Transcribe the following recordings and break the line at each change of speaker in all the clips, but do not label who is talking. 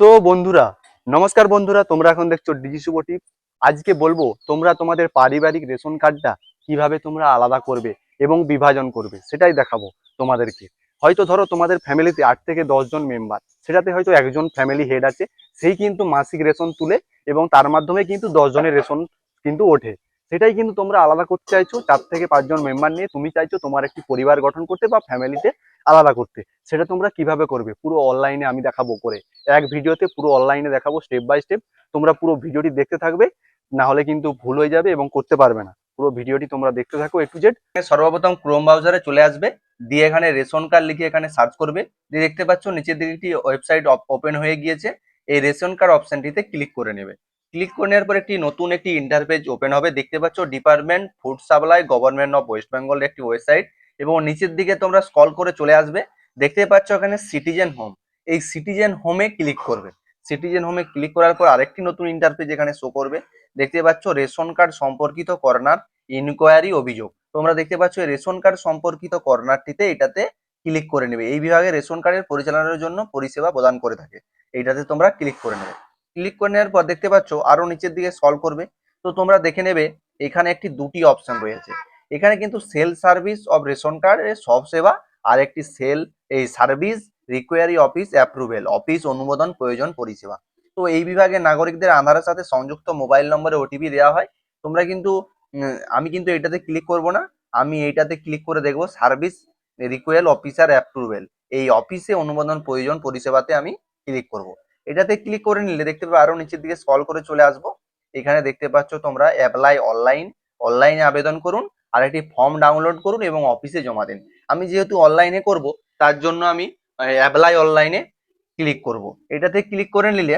তো বন্ধুরা, নমস্কার বন্ধুরা, তোমরা এখন দেখছো ডিজি শুভ টিপস। আজকে বলবো তোমরা তোমাদের পারিবারিক রেশন কার্ডটা কিভাবে তোমরা আলাদা করবে এবং বিভাজন করবে সেটাই দেখাবো তোমাদেরকে। হয়তো ধরো তোমাদের ফ্যামিলিতে 8 থেকে 10 জন মেম্বার, সেটাতে হয়তো একজন ফ্যামিলি হেড আছে, সেই কিন্তু মাসিক রেশন তুলে এবং তার মাধ্যমে কিন্তু 10 জনের রেশন কিন্তু ওঠে। সেটাই কিন্তু তোমরা আলাদা করতে চাইছো, 4 থেকে 5 জন মেম্বার নিয়ে তুমি চাইছো তোমার একটি পরিবার গঠন করতে বা ফ্যামিলিতে আলাদা করতে। সেটা তোমরা কিভাবে করবে পুরো অনলাইনে আমি দেখাবো করে, এক ভিডিওতে পুরো অনলাইনে দেখাবো স্টেপ বাই স্টেপ। তোমরা পুরো ভিডিওটি দেখতে থাকবে, না হলে কিন্তু ভুল হয়ে যাবে এবং করতে পারবে না। পুরো ভিডিওটি তোমরা দেখতে থাকো এ টু জেড। সর্বপ্রথম ক্রোম ব্রাউজারে চলে আসবে, দিয়ে এখানে রেশন কার্ড লিখে এখানে সার্চ করবে। দিয়ে দেখতে পাচ্ছ নিচের দিকে একটি ওয়েবসাইট ওপেন হয়ে গিয়েছে। এই রেশন কার্ড অপশনটিতে ক্লিক করে নেবে। ক্লিক করে নেওয়ার পর নতুন একটি ইন্টারপেজ ওপেন হবে। দেখতে পাচ্ছ department food supply government of West Bengal একটি ওয়েবসাইট, এবং নিচের দিকে তোমরা স্ক্রল করে চলে আসবে। দেখতে পাচ্ছ এখানে সিটিজেন হোম, এই সিটিজেন হোমে ক্লিক করবে। সিটিজেন হোমে ক্লিক করার পর আরেকটি নতুন ইন্টারফেস এখানে শো করবে। দেখতে পাচ্ছ রেশন কার্ড সম্পর্কিত কর্নার, ইনকোয়ারি, অভিযোগ। তোমরা দেখতে পাচ্ছ এই রেশন কার্ড সম্পর্কিত কর্নারটিতে এটাতে ক্লিক করে নেবে। এই বিভাগে রেশন কার্ডের পরিচালনার জন্য পরিষেবা প্রদান করে থাকে, এইটাতে তোমরা ক্লিক করে নেবে। ক্লিক করে নেওয়ার পর দেখতে পাচ্ছ আরো নিচের দিকে স্ক্রল করবে। তো তোমরা দেখে নেবে এখানে দুটি অপশন রয়েছে। এখানে কিন্তু sale service of ration card এর সব সেবা, আর একটি সেল এই সার্ভিস রিকোয়ারি অফিস অ্যাপ্রুভেল, অফিস অনুমোদন প্রয়োজন পরিষেবা। তো এই বিভাগে নাগরিকদের আধারের সাথে সংযুক্ত মোবাইল নম্বরে ওটিপি দেওয়া হয়। তোমরা কিন্তু আমি কিন্তু এটাতে ক্লিক করব না, আমি এইটাতে ক্লিক করে দেখব সার্ভিস রিকোয়েল অফিসার অ্যাপ্রুভেল, এই অফিসে অনুমোদন প্রয়োজন পরিষেবাতে আমি ক্লিক করব। এটাতে ক্লিক করে নিলে দেখতে পাবে আরো নিচের দিকে স্ক্রল করে চলে আসবো। এখানে দেখতে পাচ্ছ তোমরা অ্যাপ্লাই অনলাইন, অনলাইনে আবেদন করুন, আর একটি ফর্ম ডাউনলোড করুন এবং অফিসে জমা দিন। আমি যেহেতু অনলাইনে করব, তার জন্য আমি অ্যাপ্লাই অনলাইনে ক্লিক করব। এটাতে ক্লিক করে নিলে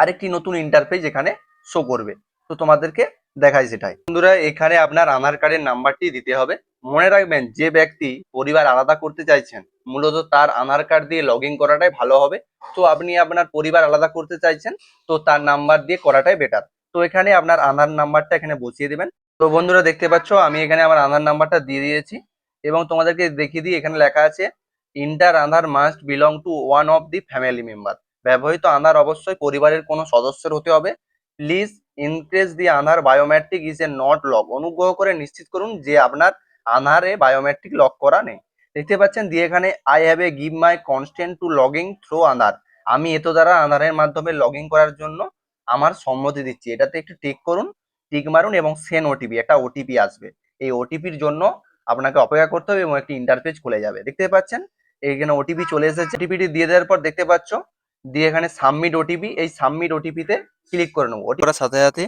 আরেকটি নতুন ইন্টারফেস এখানে শো করবে। তো তোমাদেরকে দেখাই সেটাই। বন্ধুরা, এখানে আপনার আধার কার্ডের নাম্বারটি দিতে হবে। মনে রাখবেন, যে ব্যক্তি পরিবার আলাদা করতে চাইছেন মূলত তার আধার কার্ড দিয়ে লগ ইন করাটাই ভালো হবে। তো আপনি আপনার পরিবার আলাদা করতে চাইছেন, তো তার নাম্বার দিয়ে করাটাই বেটার। তো এখানে আপনার আধার নাম্বারটা এখানে বসিয়ে দেবেন। তো বন্ধুরা দেখতে পাচ্ছ আমি এখানে আমার আধার নাম্বারটা দিয়ে দিয়েছি, এবং তোমাদেরকে দেখিয়ে দিই এখানে লেখা আছে inter Aadhaar must belong to one of the family member. ব্যবহৃত আধার অবশ্যই পরিবারের কোনো সদস্যের হতে হবে। Please increase the Aadhaar biometric is a not lock. অনুগ্রহ করে নিশ্চিত করুন যে আপনার আধারে বায়োমেট্রিক লক করা নেই। দেখতে পাচ্ছেন দিয়ে এখানে I have a give my consent to logging through Aadhaar. আমি এত দ্বারা আধারের মাধ্যমে লগ ইন করার জন্য আমার সম্মতি দিচ্ছি। এটাতে একটু টিক করুন, টিক মারুন এবং সেন্ড ওটিপি, একটা ওটিপি আসবে। এই ওটিপির জন্য আপনাকে অপেক্ষা করতে হবে এবং একটি ইন্টারফেস খুলে যাবে। দেখতে পাচ্ছেন এইখানে ওটিপি চলে এসেছে। ওটিপিটি দিয়ে দেওয়ার পর দেখতে পাচ্ছ দিয়ে এখানে সাবমিট ওটিপি, এই সাবমিট ওটিপিতে ক্লিক করে নেবো। ওটিপি করার সাথে সাথে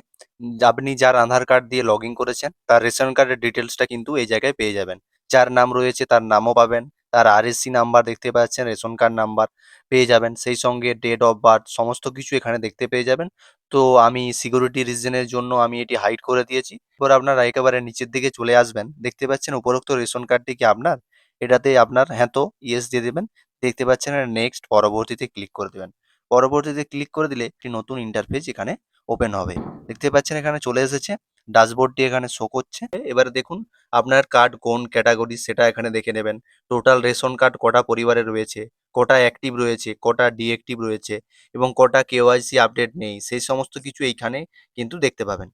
আপনি যার আধার কার্ড দিয়ে লগ ইন করেছেন তার রেশন কার্ডের ডিটেলসটা কিন্তু এই জায়গায় পেয়ে যাবেন। যার নাম রয়েছে তার নামও পাবেন, তার আরএসসি নাম্বার দেখতে পাচ্ছেন, রেশন কার্ড নাম্বার পেয়ে যাবেন, সেই সঙ্গে ডেট অফ বার্থ সমস্ত কিছু এখানে দেখতে পেয়ে যাবেন। তো আমি সিকিউরিটি রিজনের জন্য আমি এটি হাইড করে দিয়েছি। এবার আপনারা একেবারে নিচের দিকে চলে আসবেন, দেখতে পাচ্ছেন উপরোক্ত রেশন কার্ডটি কি আপনার? এটাতে আপনার হ্যাঁ তো ইয়েস দিয়ে দেবেন। দেখতে পাচ্ছেন নেক্সট, পরবর্তীতে ক্লিক করে দেবেন। পরবর্তীতে ক্লিক করে দিলে একটি নতুন ইন্টারফেস এখানে ওপেন হবে। দেখতে পাচ্ছেন এখানে চলে এসেছে, ড্যাশবোর্ডটি এখানে শো করছে। এবারে দেখুন আপনার কার্ড কোন ক্যাটাগরি সেটা এখানে দেখে নেবেন। টোটাল রেশন কার্ড কটা পরিবারের রয়েছে, কটা অ্যাক্টিভ রয়েছে, কটা ডিঅ্যাক্টিভ রয়েছে, এবং কটা কেওয়াইসি আপডেট নেই, সেই সমস্ত কিছু এইখানে কিন্তু দেখতে পাবেন।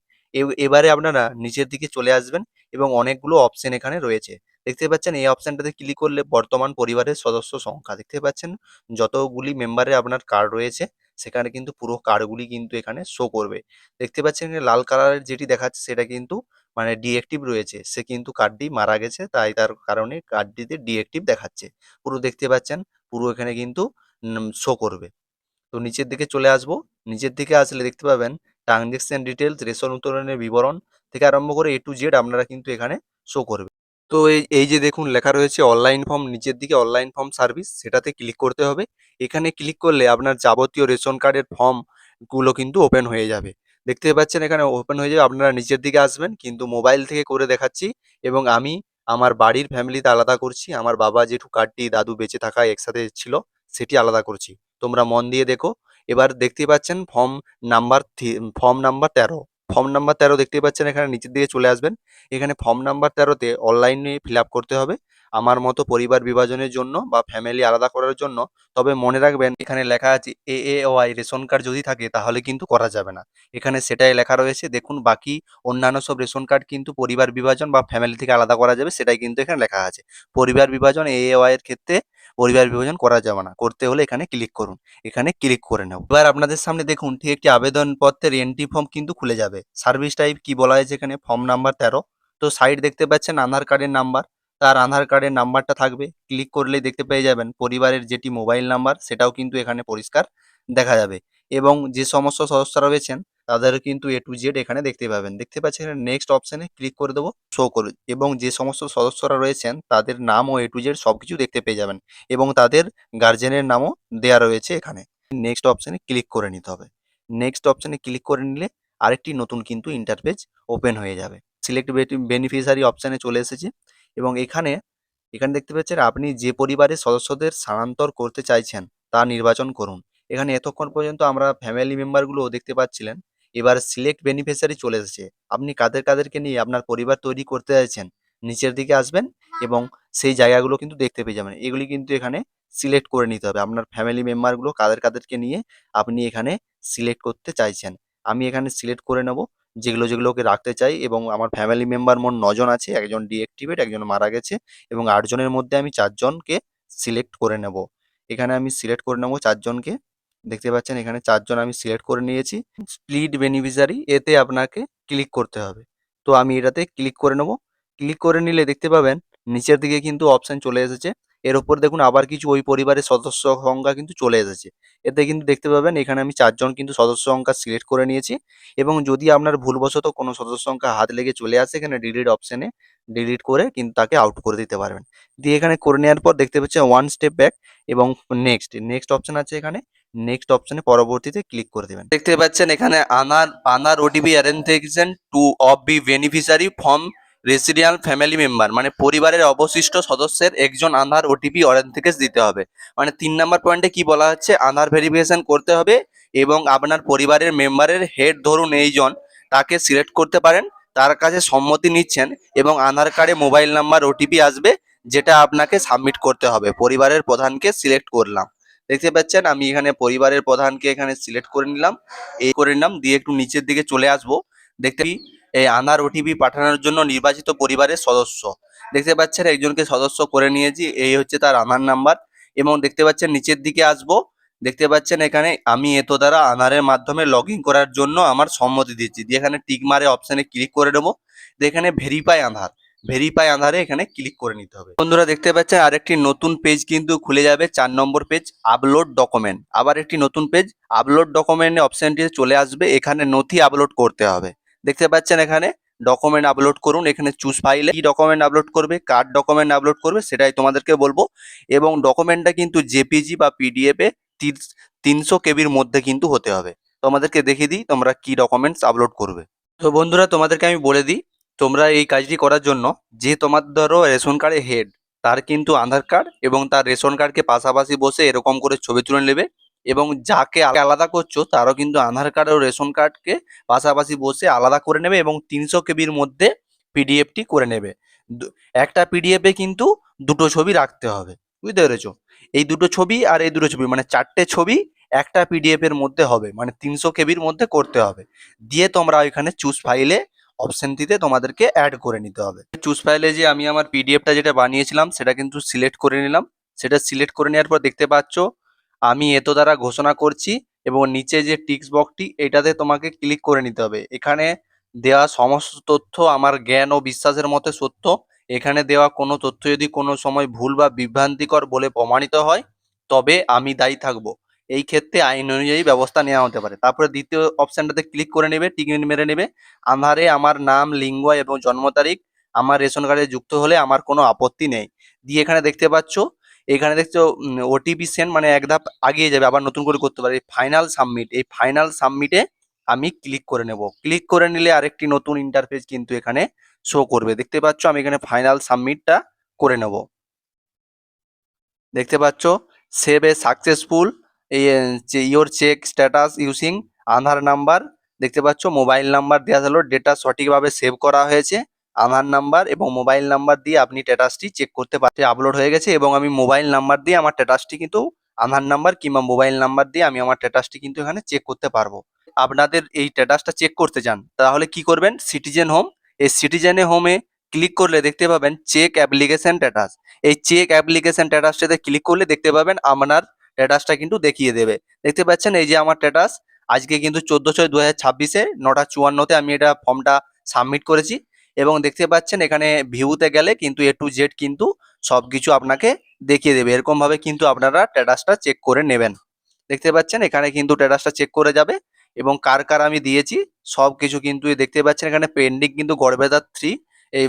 এবারে আপনারা নিচের দিকে চলে আসবেন এবং অনেকগুলো অপশন এখানে রয়েছে। দেখতে পাচ্ছেন এই অপশনটাতে ক্লিক করলে বর্তমান পরিবারের সদস্য সংখ্যা দেখতে পাচ্ছেন, যতগুলি মেম্বারে আপনার কার্ড রয়েছে সেখানে কিন্তু পুরো কার্ডগুলি কিন্তু এখানে শো করবে। দেখতে পাচ্ছেন এখানে লাল কালারের যেটি দেখাচ্ছে সেটা কিন্তু মানে ডিএক্টিভ রয়েছে, সে কিন্তু কার্ডটি মারা গেছে, তাই তার কারণে কার্ডটিতে ডিএক্টিভ দেখাচ্ছে। পুরো দেখতে পাচ্ছেন পুরো এখানে কিন্তু শো করবে। তো নিচের দিকে চলে আসবো। নিচের দিকে আসলে দেখতে পাবেন ট্রানজেকশন ডিটেলস, রেশন উত্তোলনের বিবরণ থেকে আরম্ভ করে এ টু জেড আপনারা কিন্তু এখানে শো করবে। তো এই এই যে দেখুন লেখা রয়েছে অনলাইন ফর্ম, নিচের দিকে অনলাইন ফর্ম সার্ভিস, সেটাতে ক্লিক করতে হবে। এখানে ক্লিক করলে আপনার যাবতীয় রেশন কার্ডের ফর্ম গুলো কিন্তু ওপেন হয়ে যাবে। দেখতে পাচ্ছেন এখানে ওপেন হয়ে যাবে। আপনারা নিচের দিকে আসবেন, কিন্তু মোবাইল থেকে করে দেখাচ্ছি, এবং আমি আমার বাড়ির ফ্যামিলিতে আলাদা করছি। আমার বাবা জেঠু কার্ডটি দাদু বেঁচে থাকায় একসাথে ছিল, সেটি আলাদা করছি। তোমরা মন দিয়ে দেখো। এবার দেখতে পাচ্ছেন ফর্ম নাম্বার 13। ফর্ম নাম্বার 13 দেখতে পাচ্ছেন, এখানে নিচের দিকে চলে আসবেন। এখানে ফর্ম নাম্বার 13তে অনলাইনে ফিল আপ করতে হবে। আমার মতো পরিবার বিভাজনের জন্য বা ফ্যামিলি আলাদা করার জন্য। তবে মনে রাখবেন এখানে লেখা আছে AAOI রেশন কার্ড যদি থাকে তাহলে কিন্তু করা যাবে না। এখানে সেটাই লেখা রয়েছে, দেখুন বাকি অন্যান্য সব রেশন কার্ড কিন্তু পরিবার বিভাজন বা ফ্যামিলি থেকে আলাদা করা যাবে, সেটাই কিন্তু এখানে লেখা আছে। পরিবার বিভাজন AAOI এর ক্ষেত্রে পরিবার বিভাজন করা যাবে না, করতে হলে এখানে ক্লিক করুন। এখানে ক্লিক করে নেব। এবার আপনাদের সামনে দেখুন ঠিক একটি আবেদনপত্রের এন্ট্রি ফর্ম কিন্তু খুলে যাবে। সার্ভিস টাইপ কি বলা হয়েছে এখানে, ফর্ম নাম্বার 13। তো সাইড দেখতে পাচ্ছেন আধার কার্ডের নাম্বার, তার আধার কার্ডের নাম্বারটা থাকবে। ক্লিক করলেই দেখতে পেয়ে যাবেন পরিবারের যেটি মোবাইল নাম্বার সেটাও কিন্তু এখানে পরিষ্কার দেখা যাবে। এবং যে সমস্ত সদস্যরা রয়েছেন তাদের কিন্তু A to Z এখানে দেখতে পাবেন। দেখতে পাচ্ছেন এখানে নেক্সট অপশনে ক্লিক করে দেবো, শো করুন। এবং যে সমস্ত সদস্যরা রয়েছেন তাদের নাম ও A to Z সবকিছু দেখতে পেয়ে যাবেন। এবং তাদের গার্জেনের নামও দেয়া রয়েছে এখানে। নেক্সট অপশনে ক্লিক করে নিতে হবে। নেক্সট অপশনে ক্লিক করে নিলে আরেকটি নতুন কিন্তু ইন্টারফেস ওপেন হয়ে যাবে। সিলেক্ট বেনিফিশিয়ারি অপশনে চলে এসেছে এবং এখানে দেখতে পাচ্ছেন আপনি যে পরিবারের সদস্যদের স্থানান্তর করতে চাইছেন তা নির্বাচন করুন। এখানে এতক্ষণ পর্যন্ত আমরা ফ্যামিলি মেম্বারগুলো দেখতে পাচ্ছিলেন। এবার সিলেক্ট বেনিফিশিয়ারি চলে এসেছে। আপনি কাদেরকে নিয়ে আপনার পরিবার তৈরি করতে চাইছেন নিচের দিকে আসবেন এবং সেই জায়গাগুলো কিন্তু দেখতে পেয়ে যাবেন। এগুলি কিন্তু এখানে সিলেক্ট করে নিতে হবে। আপনার ফ্যামিলি মেম্বারগুলো কাদেরকে নিয়ে আপনি এখানে সিলেক্ট করতে চাইছেন। আমি এখানে সিলেক্ট করে নেব যেগুলোকে রাখতে চাই। এবং আমার ফ্যামিলি মেম্বার মোট 9 জন আছে, একজন ডিএক্টিভেট, একজন মারা গেছে এবং 8 জনের মধ্যে আমি 4 জনকে সিলেক্ট করে নেব। এখানে আমি সিলেক্ট করে নেব 4 জনকে। দেখতে পাচ্ছেন এখানে 4 জন আমি সিলেক্ট করে নিয়েছি। স্প্লিট বেনিফিশিয়ারি এতে আপনাকে ক্লিক করতে হবে। তো আমি এটাতে ক্লিক করে নেব। ক্লিক করে নিলে দেখতে পাবেন নিচের দিকে কিন্তু অপশন চলে এসেছে। এর উপর দেখুন আবার কিছু ওই পরিবারের সদস্য সংখ্যা কিন্তু চলে এসেছে। এতে কিন্তু দেখতে পাবেন এখানে আমি 4 জন কিন্তু সদস্য সংখ্যা সিলেক্ট করে নিয়েছি। এবং যদি আপনার ভুলবশত কোনো সদস্য সংখ্যা হাত লেগে চলে আসে এখানে ডিলিট অপশনে ডিলিট করে কিন্তু তাকে আউট করে দিতে পারবেন। দিয়ে এখানে করে নেওয়ার পর দেখতে পাচ্ছেন ওয়ান স্টেপ ব্যাক এবং নেক্সট অপশন আছে এখানে। নেক্সট অপশনে পরবর্তীতে ক্লিক করে দেবেন। দেখতে পাচ্ছেন এখানে আনার OTP authentication to of be beneficiary from residual family member, মানে পরিবারের অবশিষ্ট সদস্যের একজন আধার ওটিপি অরেন্থেকেস দিতে হবে। মানে 3 নম্বর পয়েন্টে কি বলা হচ্ছে, আধার ভেরিফিকেশন করতে হবে এবং আপনার পরিবারের মেম্বারের হেড ধরুন এইজন, তাকে সিলেক্ট করতে পারেন, তার কাছে সম্মতি নিচ্ছেন এবং আধার কার্ডে মোবাইল নাম্বার ওটিপি আসবে যেটা আপনাকে সাবমিট করতে হবে। পরিবারের প্রধানকে সিলেক্ট করলাম। দেখতে পাচ্ছেন আমি এখানে পরিবারের প্রধানকে এখানে সিলেক্ট করে নিলাম, দিয়ে একটু নিচের দিকে চলে আসবো। দেখতে এই আধার ওটিপি পাঠানোর জন্য নির্বাচিত পরিবারের সদস্য, দেখতে পাচ্ছেন একজনকে সদস্য করে নিয়েছি, এই হচ্ছে তার আধার নাম্বার। এবং দেখতে পাচ্ছেন নিচের দিকে আসবো, দেখতে পাচ্ছেন এখানে আমি এত দ্বারা আধারের মাধ্যমে লগ ইন করার জন্য আমার সম্মতি দিচ্ছি, দিয়ে এখানে টিক মারে অপশানে ক্লিক করে দেবো। এখানে ভেরিফাই আধারে এখানে ক্লিক করে নিতে হবে। বন্ধুরা দেখতে পাচ্ছেন আরেকটি নতুন পেজ কিন্তু খুলে যাবে, 4 নম্বর পেজ আপলোড ডকুমেন্ট। আবার একটি নতুন পেজ আপলোড ডকুমেন্ট অপশনটি চলে আসবে। এখানে নথি আপলোড করতে হবে। দেখতে পাচ্ছেন এখানে ডকুমেন্ট আপলোড করুন। এখানে চুজ ফাইলে কি ডকুমেন্ট আপলোড করবে, কার ডকুমেন্ট আপলোড করবে সেটাই তোমাদেরকে বলবো। এবং ডকুমেন্টটা কিন্তু জেপিজি বা পিডিএফ এ 300 কেবির মধ্যে কিন্তু হতে হবে। তোমাদেরকে দেখিয়ে দিই তোমরা কি ডকুমেন্টস আপলোড করবে। তো বন্ধুরা তোমাদেরকে আমি বলে দিই, তোমরা এই কাজটি করার জন্য যে তোমার ধরো রেশন কার্ডের হেড, তার কিন্তু আধার কার্ড এবং তার রেশন কার্ডকে পাশাপাশি বসে এরকম করে ছবি তুলে নেবে। এবং যাকে আলাদা করছো তারও কিন্তু আধার কার্ড ও রেশন কার্ডকে পাশাপাশি বসে আলাদা করে নেবে এবং 300 কেবির মধ্যে পিডিএফটি করে নেবে। একটা পিডিএফে কিন্তু দুটো ছবি রাখতে হবে, বুঝতে পেরেছো? এই দুটো ছবি আর এই দুটো ছবি মানে 4টে ছবি একটা পিডিএফ এর মধ্যে হবে, মানে 300 কেবির মধ্যে করতে হবে। দিয়ে তোমরা এখানে চুজ ফাইলে অপশনটিতে তোমাদেরকে অ্যাড করে নিতে হবে। চুজ ফাইলে যে আমি আমার পিডিএফটা যেটা বানিয়েছিলাম সেটা কিন্তু সিলেক্ট করে নিলাম। সেটা সিলেক্ট করে নেওয়ার পর দেখতে পাচ্ছ আমি এত দ্বারা ঘোষণা করছি এবং নিচে যে টিক্স বক্সটি এটাতে তোমাকে ক্লিক করে নিতে হবে। এখানে দেওয়া সমস্ত তথ্য আমার জ্ঞান ও বিশ্বাসের মতে সত্য। এখানে দেওয়া কোনো তথ্য যদি কোনো সময় ভুল বা বিভ্রান্তিকর বলে প্রমাণিত হয় তবে আমি দায়ী থাকব। এই ক্ষেত্রে আইন অনুযায়ী ব্যবস্থা নেওয়া হতে পারে। তারপরে দ্বিতীয় অপশনটাতে ক্লিক করে নেবে, টিক মেরে নেবে। আধারে আমার নাম, লিঙ্গ এবং জন্ম তারিখ আমার রেশন কার্ডে যুক্ত হলে আমার কোনো আপত্তি নেই। দিয়ে এখানে দেখতে পাচ্ছ, এখানে দেখছো ওটিপি সেন্ড, মানে এক ধাপ আগিয়ে যাবে, আবার নতুন করে করতে পারে। ফাইনাল সাবমিট, এই ফাইনাল সাবমিটে আমি ক্লিক করে নেব। ক্লিক করে নিলে আরেকটি নতুন ইন্টারফেস কিন্তু এখানে শো করবে। দেখতে পাচ্ছ আমি এখানে ফাইনাল সাবমিটটা করে নেব। দেখতে পাচ্ছ save a successful your check status using Aadhaar number. দেখতে পাচ্ছ মোবাইল নাম্বার দেওয়া হলো, ডেটা সঠিকভাবে সেভ করা হয়েছে।
আধার নাম্বার এবং মোবাইল নাম্বার দিয়ে আপনি স্ট্যাটাসটি চেক করতে পারছেন। আপলোড হয়ে গেছে এবং আমি মোবাইল নাম্বার দিয়ে আমার স্ট্যাটাসটি কিন্তু আধার নাম্বার কিংবা মোবাইল নাম্বার দিয়ে আমি আমার স্ট্যাটাসটি কিন্তু এখানে চেক করতে পারবো। আপনাদের এই স্ট্যাটাসটা চেক করতে চান তাহলে কি করবেন, সিটিজেন হোম, এই সিটিজেন হোমে ক্লিক করলে দেখতে পাবেন চেক অ্যাপ্লিকেশন স্ট্যাটাস। এই চেক অ্যাপ্লিকেশন স্ট্যাটাসটাতে ক্লিক করলে দেখতে পাবেন আপনার স্ট্যাটাসটা কিন্তু দেখিয়ে দেবে। দেখতে পাচ্ছেন এই যে আমার স্ট্যাটাস আজকে কিন্তু 14/6/2026-এ 9:54-তে আমি এটা ফর্মটা সাবমিট করেছি এবং দেখতে পাচ্ছেন এখানে ভিউতে গেলে কিন্তু এ টু জেড কিন্তু সবকিছু আপনাকে দেখিয়ে দেবে। এরকম ভাবে কিন্তু আপনারা স্ট্যাটাসটা চেক করে নেবেন। দেখতে পাচ্ছেন এখানে কিন্তু স্ট্যাটাসটা চেক করে যাবে এবং কার কার আমি দিয়েছি সবকিছু কিন্তু দেখতে পাচ্ছেন এখানে পেন্ডিং কিন্তু গড়বেতার 3 এই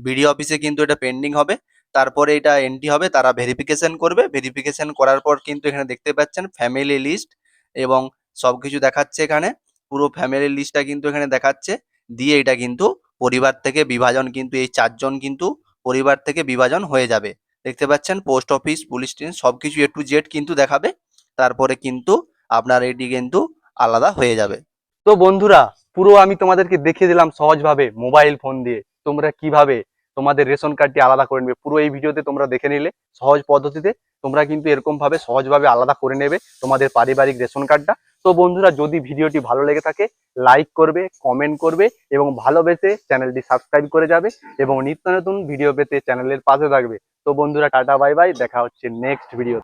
বিডিও অফিসে কিন্তু এটা পেন্ডিং হবে। তারপরে এটা এন্ট্রি হবে, তারা ভেরিফিকেশন করবে, ভেরিফিকেশন করার পর কিন্তু এখানে দেখতে পাচ্ছেন ফ্যামিলি লিস্ট এবং সবকিছু দেখাচ্ছে। এখানে পুরো ফ্যামিলি লিস্টটা কিন্তু এখানে দেখাচ্ছে, দিয়ে এটা কিন্তু পরিবার থেকে বিভাজন কিন্তু এই 4 জন কিন্তু পরিবার থেকে বিভাজন হয়ে যাবে। দেখতে পাচ্ছেন পোস্ট অফিস, পুলিশ স্টেশন সবকিছু এ টু জেড কিন্তু দেখাবে। তারপরে কিন্তু আপনার এটি কিন্তু আলাদা হয়ে যাবে।
তো বন্ধুরা, পুরো আমি তোমাদেরকে দেখিয়ে দিলাম সহজভাবে মোবাইল ফোন দিয়ে তোমরা কিভাবে তোমাদের রেশন কার্ডটি আলাদা করে নেবে। পুরো এই ভিডিওতে তোমরা দেখে নিলে সহজ পদ্ধতিতে তোমরা কিন্তু এরকম ভাবে সহজভাবে আলাদা করে নেবে তোমাদের পারিবারিক রেশন কার্ডটা। তো বন্ধুরা, যদি ভিডিওটি ভালো লেগে থাকে লাইক করবে, কমেন্ট করবে এবং ভালোবেসে চ্যানেলটি সাবস্ক্রাইব করে যাবে এবং নিত্য নতুন ভিডিও পেতে চ্যানেলের পাশে থাকবে। তো বন্ধুরা, টাটা বাই বাই, দেখা হচ্ছে নেক্সট ভিডিও।